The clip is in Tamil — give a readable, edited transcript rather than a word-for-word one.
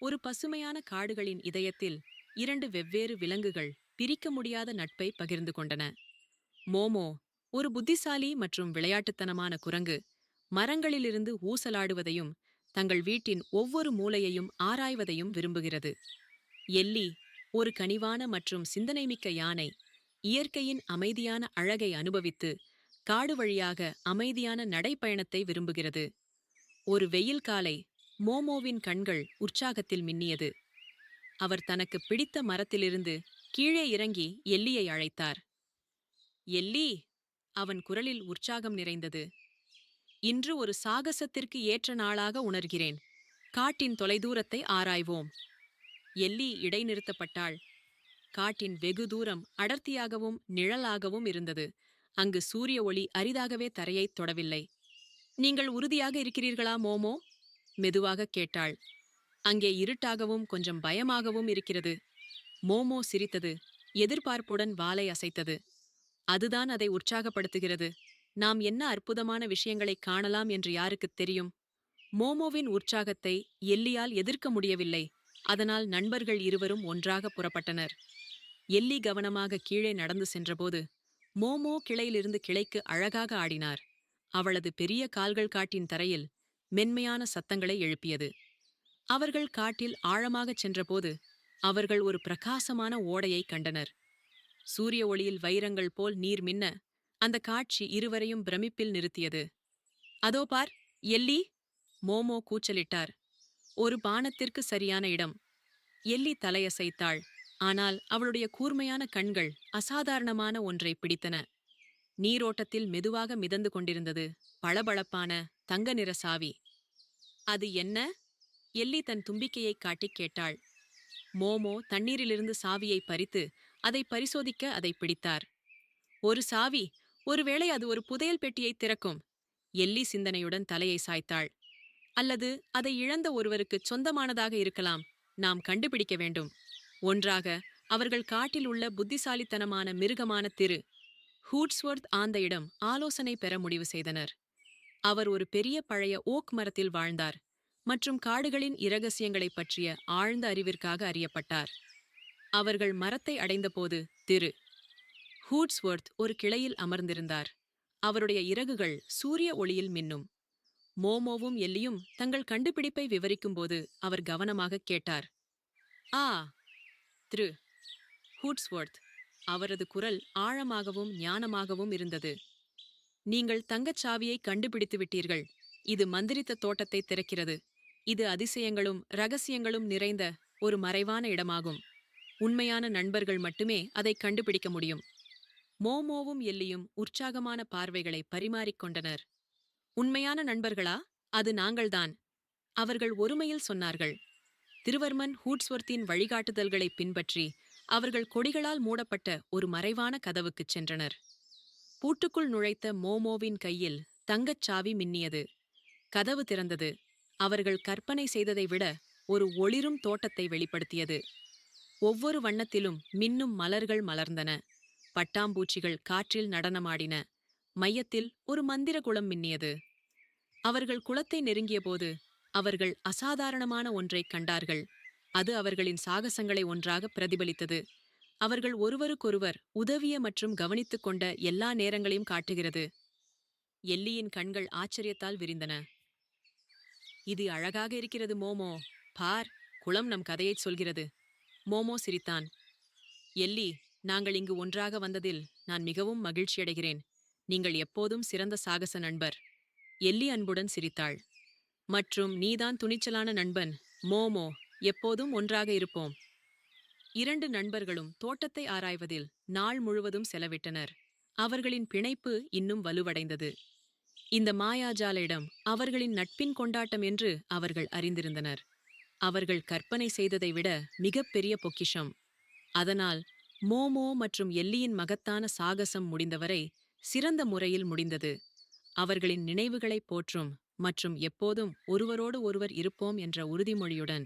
ஒரு பசுமையான காடுகளின் இதயத்தில் இரண்டு வெவ்வேறு விலங்குகள் பிரிக்க முடியாத நட்பை பகிர்ந்து கொண்டன. மோமோ, ஒரு புத்திசாலி மற்றும் விளையாட்டுத்தனமான குரங்கு, மரங்களிலிருந்து ஊசலாடுவதையும் தங்கள் வீட்டின் ஒவ்வொரு மூலையையும் ஆராய்வதையும் விரும்புகிறது. எல்லி, ஒரு கனிவான மற்றும் சிந்தனைமிக்க யானை, இயற்கையின் அமைதியான அழகை அனுபவித்து காடு வழியாக அமைதியான நடைப்பயணத்தை விரும்புகிறது. ஒரு வெயில் காலை மோமோவின் கண்கள் உற்சாகத்தில் மின்னியது. அவர் தனக்கு பிடித்த மரத்திலிருந்து கீழே இறங்கி எல்லியை அழைத்தார். எல்லி! அவன் குரலில் உற்சாகம் நிறைந்தது. இன்று ஒரு சாகசத்திற்கு ஏற்ற நாளாக உணர்கிறேன். காட்டின் தொலைதூரத்தை ஆராய்வோம். எல்லி இடைநிறுத்தப்பட்டாள். காட்டின் வெகு தூரம் அடர்த்தியாகவும் நிழலாகவும் இருந்தது. அங்கு சூரிய ஒளி அரிதாகவே தரையைத் தொடவில்லை. நீங்கள் உறுதியாக இருக்கிறீர்களா, மோமோ? மெதுவாகக் கேட்டாள். அங்கே இருட்டாகவும் கொஞ்சம் பயமாகவும் இருக்கிறது. மோமோ சிரித்தது. எதிர்பார்ப்புடன் வாலை அசைத்தது. அதுதான் அதை உற்சாகப்படுத்துகிறது. நாம் என்ன அற்புதமான விஷயங்களைக் காணலாம் என்று யாருக்குத் தெரியும்? மோமோவின் உற்சாகத்தை எல்லியால் எதிர்க்க முடியவில்லை. அதனால் நண்பர்கள் இருவரும் ஒன்றாக புறப்பட்டனர். எல்லி கவனமாக கீழே நடந்து சென்றபோது மோமோ கிளையிலிருந்து கிளைக்கு அழகாக ஆடினார். அவளது பெரிய கால்கள் காட்டின் தரையில் மென்மையான சத்தங்களை எழுப்பியது. அவர்கள் காட்டில் ஆழமாகச் சென்றபோது அவர்கள் ஒரு பிரகாசமான ஓடையை கண்டனர். சூரிய ஒளியில் வைரங்கள் போல் நீர் மின்ன அந்த காட்சி இருவரையும் பிரமிப்பில் நிறுத்தியது. அதோ பார், எல்லி! மோமோ கூச்சலிட்டார். ஒரு பானத்திற்கு சரியான இடம். எல்லி தலையசைத்தாள். ஆனால் அவளுடைய கூர்மையான கண்கள் அசாதாரணமான ஒன்றை பிடித்தன. நீரோட்டத்தில் மெதுவாக மிதந்து கொண்டிருந்தது பளபளப்பான தங்க நிற சாவி. அது என்ன? எல்லி தன் தும்பிக்கையைக் காட்டிக் கேட்டாள். மோமோ தண்ணீரிலிருந்து சாவியை பறித்து அதை பரிசோதிக்க அதை பிடித்தார். ஒரு சாவி! ஒருவேளை அது ஒரு புதையல் பெட்டியை திறக்கும். எல்லி சிந்தனையுடன் தலையை சாய்த்தாள். அல்லது அதை இழந்த ஒருவருக்கு சொந்தமானதாக இருக்கலாம். நாம் கண்டுபிடிக்க வேண்டும். ஒன்றாக அவர்கள் காட்டில் உள்ள புத்திசாலித்தனமான மிருகமான திரு ஹூட்ஸ்வொர்த் ஆந்தையிடம் ஆலோசனை பெற முடிவு செய்தனர். அவர் ஒரு பெரிய பழைய ஓக் மரத்தில் வாழ்ந்தார் மற்றும் காடுகளின் இரகசியங்களைப் பற்றிய ஆழ்ந்த அறிவிற்காக அறியப்பட்டார். அவர்கள் மரத்தை அடைந்தபோது திரு ஹூட்ஸ்வொர்த் ஒரு கிளையில் அமர்ந்திருந்தார். அவருடைய இறகுகள் சூரிய ஒளியில் மின்னும். மோமோவும் எல்லியும் தங்கள் கண்டுபிடிப்பை விவரிக்கும்போது அவர் கவனமாகக் கேட்டார். ஆ, திரு ஹூட்ஸ்வொர்த். அவரது குரல் ஆழமாகவும் ஞானமாகவும் இருந்தது. நீங்கள் தங்கச்சாவியை கண்டுபிடித்து விட்டீர்கள். இது மந்திரித்த தோட்டத்தை திறக்கிறது. இது அதிசயங்களும் ரகசியங்களும் நிறைந்த ஒரு மறைவான இடமாகும். உண்மையான நண்பர்கள் மட்டுமே அதை கண்டுபிடிக்க முடியும். மோமோவும் எல்லியும் உற்சாகமான பார்வைகளை பரிமாறிக்கொண்டனர். உண்மையான நண்பர்களா? அது நாங்கள்தான், அவர்கள் ஒருமையில் சொன்னார்கள். திருவர்மன் ஹூட்ஸ்வொர்த்தின் வழிகாட்டுதல்களை பின்பற்றி அவர்கள் கொடிகளால் மூடப்பட்ட ஒரு மறைவான கதவுக்குச் சென்றனர். பூட்டுக்குள் நுழைத்த மோமோவின் கையில் தங்கச்சாவி மின்னியது. கதவு திறந்தது. அவர்கள் கற்பனை செய்ததை விட ஒரு ஒளிரும் தோட்டத்தை வெளிப்படுத்தியது. ஒவ்வொரு வண்ணத்திலும் மின்னும் மலர்கள் மலர்ந்தன. பட்டாம்பூச்சிகள் காற்றில் நடனமாடின. மையத்தில் ஒரு மந்திர குளம் மின்னியது. அவர்கள் குளத்தை நெருங்கியபோது அவர்கள் அசாதாரணமான ஒன்றைக் கண்டார்கள். அது அவர்களின் சாகசங்களை ஒன்றாக பிரதிபலித்தது. அவர்கள் ஒருவருக்கொருவர் உதவிய மற்றும் கவனித்துக் கொண்ட எல்லா நேரங்களையும் காட்டுகிறது. எல்லியின் கண்கள் ஆச்சரியத்தால் விரிந்தன. இது அழகாக இருக்கிறது, மோமோ. பார், குளம் நம் கதையைச் சொல்கிறது. மோமோ சிரித்தான். எல்லி, நாங்கள் இங்கு ஒன்றாக வந்ததில் நான் மிகவும் மகிழ்ச்சியடைகிறேன். நீங்கள் எப்போதும் சிறந்த சாகச நண்பர். எல்லி அன்புடன் சிரித்தாள். மற்றும் நீதான் துணிச்சலான நண்பன், மோமோ. எப்போதும் ஒன்றாக இருப்போம். இரண்டு நண்பர்களும் தோட்டத்தை ஆராய்வதில் நாள் முழுவதும் செலவிட்டனர். அவர்களின் பிணைப்பு இன்னும் வலுவடைந்தது. இந்த மாயாஜால இடம் அவர்களின் நட்பின் கொண்டாட்டம் என்று அவர்கள் அறிந்திருந்தனர். அவர்கள் கற்பனை செய்ததை விட மிகப்பெரிய பொக்கிஷம். அதனால் மோமோ மற்றும் எல்லியின் மகத்தான சாகசம் முடிந்தவரை சிறந்த முறையில் முடிந்தது. அவர்களின் நினைவுகளை போற்றும் மற்றும் எப்போதும் ஒருவரோடு ஒருவர் இருப்போம் என்ற உறுதிமொழியுடன்